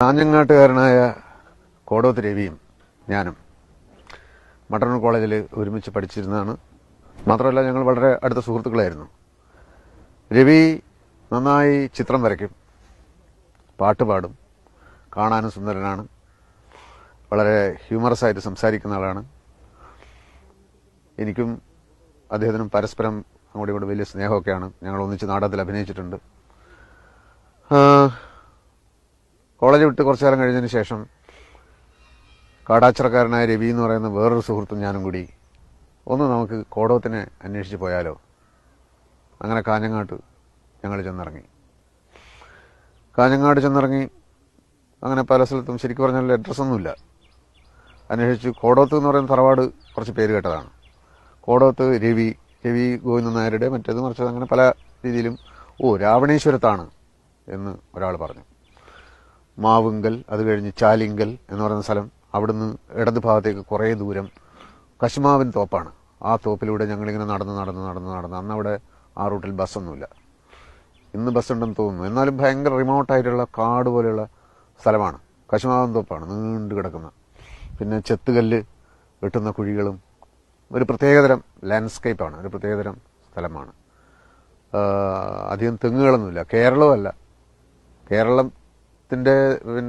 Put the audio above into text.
കാഞ്ഞങ്ങാട്ടുകാരനായ കോടോത്ത് രവിയും ഞാനും മട്ടന്നൂർ കോളേജിൽ ഒരുമിച്ച് പഠിച്ചിരുന്നതാണ്. മാത്രമല്ല ഞങ്ങൾ വളരെ അടുത്ത സുഹൃത്തുക്കളായിരുന്നു. രവി നന്നായി ചിത്രം വരയ്ക്കും, പാട്ട് പാടും, കാണാനും സുന്ദരനാണ്, വളരെ ഹ്യൂമറസ് ആയിട്ട് സംസാരിക്കുന്ന ആളാണ്. എനിക്കും അദ്ദേഹത്തിനും പരസ്പരം അങ്ങോട്ടും ഇങ്ങോട്ട് വലിയ സ്നേഹമൊക്കെയാണ്. ഞങ്ങൾ ഒന്നിച്ച് നാടകത്തിൽ അഭിനയിച്ചിട്ടുണ്ട്. കോളേജ് വിട്ട് കുറച്ചു കാലം കഴിഞ്ഞതിന് ശേഷം കാടാച്ചിറക്കാരനായ രവി എന്ന് പറയുന്ന വേറൊരു സുഹൃത്തും ഞാനും കൂടി നമുക്ക് കോടോത്തിനെ അന്വേഷിച്ച് പോയാലോ, അങ്ങനെ കാഞ്ഞങ്ങാട്ട് ഞങ്ങൾ ചെന്നിറങ്ങി. അങ്ങനെ പല സ്ഥലത്തും ശരിക്കും പറഞ്ഞാൽ അഡ്രസ്സൊന്നുമില്ല. അന്വേഷിച്ചു. കോടോത്ത് എന്ന് പറയുന്ന തറവാട് കുറച്ച് പേര് കേട്ടതാണ്. കോടോത്ത് രവി ഗോവിന്ദൻ നായരുടെ മറ്റേത് മറിച്ചത് അങ്ങനെ പല രീതിയിലും രാവണേശ്വരത്താണ് എന്ന് ഒരാൾ പറഞ്ഞു. മാവുങ്കൽ, അത് കഴിഞ്ഞ് ചാലിങ്കൽ എന്ന് പറയുന്ന സ്ഥലം, അവിടുന്ന് ഇടത് ഭാഗത്തേക്ക് കുറേ ദൂരം കശുമാവിൻ തോപ്പാണ്. ആ തോപ്പിലൂടെ ഞങ്ങളിങ്ങനെ നടന്ന് അന്നവിടെ ആ റൂട്ടിൽ ബസ്സൊന്നുമില്ല. ഇന്ന് ബസ്സുണ്ടെന്ന് തോന്നുന്നു. എന്നാലും ഭയങ്കര റിമോട്ടായിട്ടുള്ള കാട് പോലെയുള്ള സ്ഥലമാണ്. കശുമാവിൻ തോപ്പാണ്, നീണ്ടു കിടക്കുന്ന. പിന്നെ ചെത്തുകല്ല് വെട്ടുന്ന കുഴികളും, ഒരു പ്രത്യേകതരം ലാൻഡ്സ്കേപ്പാണ്, ഒരു പ്രത്യേകതരം സ്ഥലമാണ്. അധികം തെങ്ങുകളൊന്നുമില്ല. കേരളമല്ല, കേരളത്തിൻ്റെ പിന്നെ